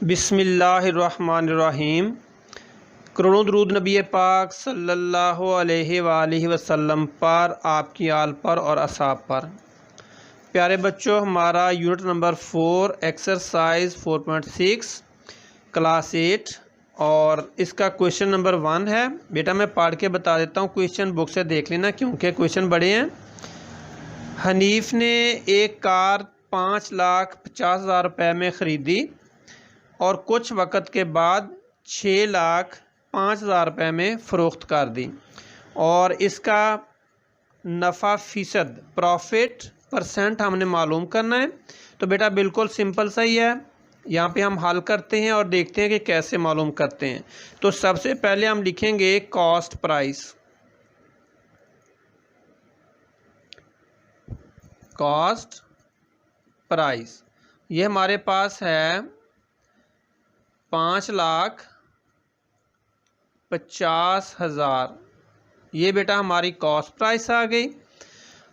बिस्मिल्लाहिर्रहमानिर्रहीम। करोड़ों दरूद नबी पाक सल्लल्लाहु अलैहि वसल्लम पर, आपकी आल पर और असहाब पर। प्यारे बच्चों, हमारा यूनिट नंबर 4 एक्सरसाइज 4.6 क्लास 8 और इसका क्वेश्चन नंबर 1 है। बेटा मैं पढ़ के बता देता हूँ, क्वेश्चन बुक से देख लेना क्योंकि क्वेश्चन बड़े हैं। हनीफ ने एक कार 5,50,000 रुपये में ख़रीदी और कुछ वक़्त के बाद 6,05,000 रुपये में फ़रोख्त कर दी और इसका नफ़ा फ़ीसद प्रॉफिट परसेंट हमने मालूम करना है। तो बेटा बिल्कुल सिंपल सा ही है, यहाँ पे हम हल करते हैं और देखते हैं कि कैसे मालूम करते हैं। तो सबसे पहले हम लिखेंगे कॉस्ट प्राइस। कॉस्ट प्राइस ये हमारे पास है 5,50,000। ये बेटा हमारी कॉस्ट प्राइस आ गई।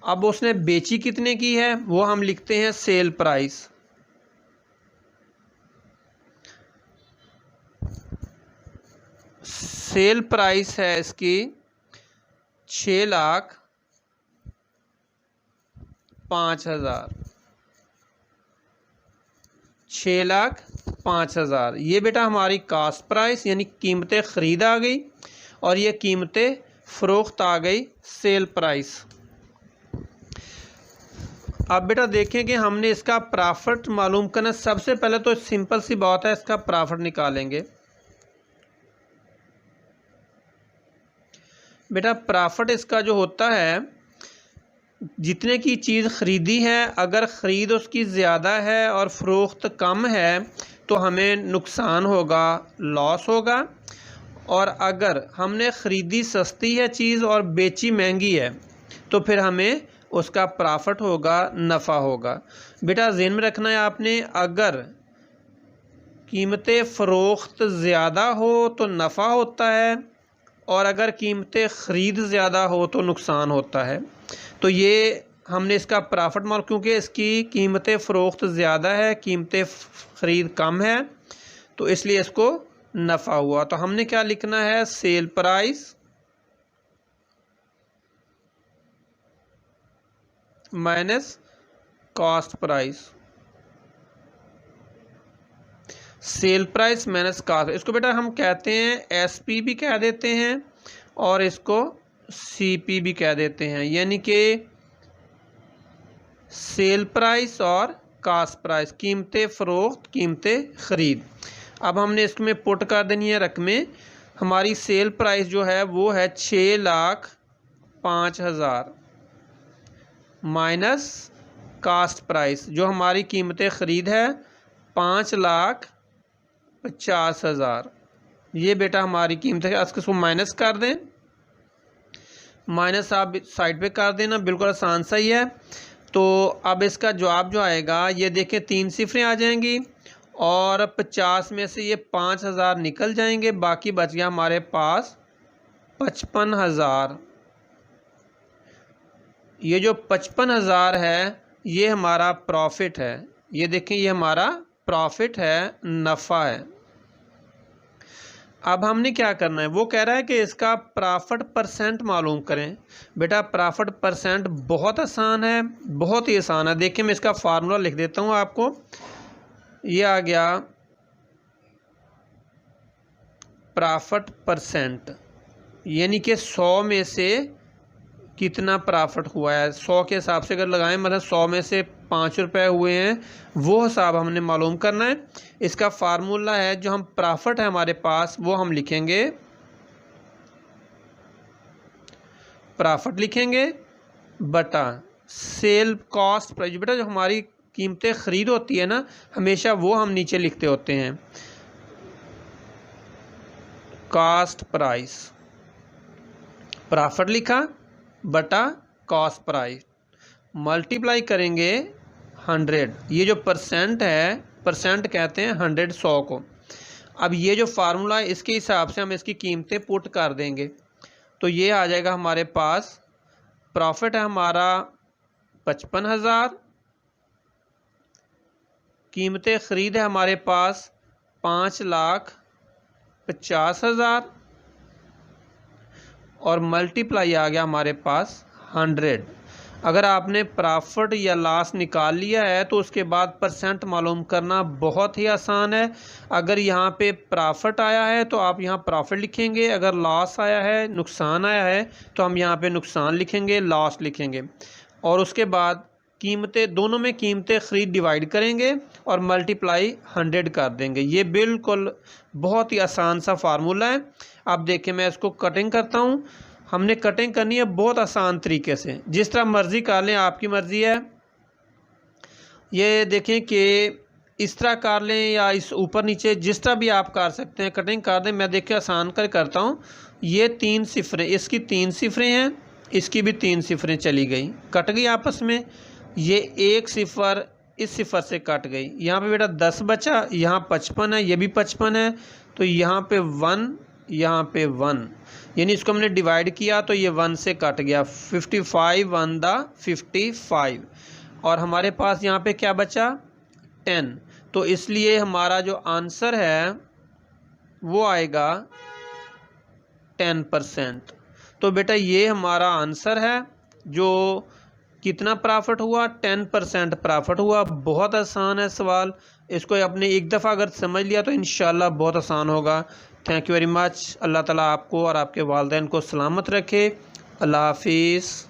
अब उसने बेची कितने की है वो हम लिखते हैं सेल प्राइस। सेल प्राइस है इसकी 6,05,000। 6,05,000 ये बेटा हमारी कास्ट प्राइस यानी कीमतें ख़रीद आ गई और ये कीमतें फ़रोख्त आ गई सेल प्राइस। अब बेटा देखें कि हमने इसका प्रॉफिट मालूम करना। सबसे पहले तो सिंपल सी बात है, इसका प्रॉफिट निकालेंगे। बेटा प्रॉफिट इसका जो होता है, जितने की चीज़ ख़रीदी है अगर ख़रीद उसकी ज़्यादा है और फ़रोख्त कम है तो हमें नुकसान होगा, लॉस होगा। और अगर हमने ख़रीदी सस्ती है चीज़ और बेची महंगी है तो फिर हमें उसका प्रॉफिट होगा, नफ़ा होगा। बेटा ज़हन में रखना है आपने, अगर कीमतें फ़रोख्त ज़्यादा हो तो नफ़ा होता है और अगर कीमतें ख़रीद ज़्यादा हो तो नुकसान होता है। तो ये हमने इसका प्रॉफिट माल, क्योंकि इसकी कीमतें फ़रोख्त ज़्यादा है, कीमतें ख़रीद कम है, तो इसलिए इसको नफ़ा हुआ। तो हमने क्या लिखना है, sale price minus cost price. Sale price minus cost, इसको बेटा हम कहते हैं एसपी भी कह देते हैं और इसको सीपी भी कह देते हैं, यानी कि सेल प्राइस और कास्ट प्राइस, कीमतें फ़रोख्त कीमतें ख़रीद। अब हमने इसमें पुट कर देनी है रकमें। हमारी सेल प्राइस जो है वो है 6,05,000 माइनस कास्ट प्राइस जो हमारी कीमतें ख़रीद है 5,50,000। ये बेटा हमारी कीमत है। इसको माइनस कर दें, माइनस आप साइड पे कर देना, बिल्कुल आसान सा ही है। तो अब इसका जवाब जो आएगा, ये देखें 3 सिफरें आ जाएंगी और 50 में से ये 5,000 निकल जाएंगे, बाकी बच गया हमारे पास 55,000। ये जो 55,000 है ये हमारा प्रॉफिट है। ये देखें ये हमारा प्रॉफिट है, नफ़ा है। अब हमने क्या करना है, वो कह रहा है कि इसका प्रॉफिट परसेंट मालूम करें। बेटा प्रॉफिट परसेंट बहुत आसान है, बहुत ही आसान है। देखिए मैं इसका फार्मूला लिख देता हूँ आपको। ये आ गया प्रॉफिट परसेंट, यानी कि 100 में से कितना प्रॉफिट हुआ है। 100 के हिसाब से अगर लगाएं, मतलब 100 में से 5 रुपये हुए हैं, वो हिसाब हमने मालूम करना है। इसका फार्मूला है, जो हम प्रॉफिट है हमारे पास वो हम लिखेंगे, प्रॉफिट लिखेंगे बटा सेल कॉस्ट प्राइस। बेटा जो हमारी कीमतें ख़रीद होती है ना, हमेशा वो हम नीचे लिखते होते हैं, कॉस्ट प्राइस। प्रॉफिट लिखा बटा कॉस्ट प्राइस, मल्टीप्लाई करेंगे 100। ये जो परसेंट है, परसेंट कहते हैं 100 100 को। अब ये जो फार्मूला है इसके हिसाब से हम इसकी कीमतें पुट कर देंगे, तो ये आ जाएगा हमारे पास। प्रॉफिट है हमारा 55,000, कीमतें ख़रीद है हमारे पास 5,50,000 और मल्टीप्लाई आ गया हमारे पास 100। अगर आपने प्रॉफिट या लॉस निकाल लिया है तो उसके बाद परसेंट मालूम करना बहुत ही आसान है। अगर यहाँ पे प्रॉफिट आया है तो आप यहाँ प्रॉफिट लिखेंगे, अगर लॉस आया है, नुकसान आया है, तो हम यहाँ पे नुकसान लिखेंगे, लॉस लिखेंगे। और उसके बाद कीमतें, दोनों में कीमतें ख़रीद डिवाइड करेंगे और मल्टीप्लाई 100 कर देंगे। ये बिल्कुल बहुत ही आसान सा फार्मूला है। अब देखिए मैं इसको कटिंग करता हूँ। हमने कटिंग करनी है बहुत आसान तरीके से, जिस तरह मर्ज़ी कर लें, आपकी मर्ज़ी है। ये देखें कि इस तरह कर लें या इस ऊपर नीचे, जिस तरह भी आप कर सकते हैं, कटिंग कर दें। मैं देखिए आसान कर करता हूँ। ये 3 सिफरें, इसकी 3 सिफरें हैं, इसकी भी 3 सिफरें चली गई, कट गई आपस में। ये 1 सिफर इस सिफर से कट गई। यहाँ पे बेटा 10 बचा, यहाँ 55 है, ये भी 55 है, तो यहाँ पे 1, यहाँ पे 1, यानी इसको हमने डिवाइड किया तो ये 1 से कट गया। 55 1 दा 55, और हमारे पास यहाँ पे क्या बचा 10। तो इसलिए हमारा जो आंसर है वो आएगा 10%। तो बेटा ये हमारा आंसर है। जो कितना प्रॉफिट हुआ, 10% प्रॉफिट हुआ। बहुत आसान है सवाल, इसको आपने एक दफ़ा अगर समझ लिया तो इंशाल्लाह बहुत आसान होगा। Thank you very much. Allah ताला आपको और आपके वालिदैन को सलामत रखे। अल्लाह हाफिज़।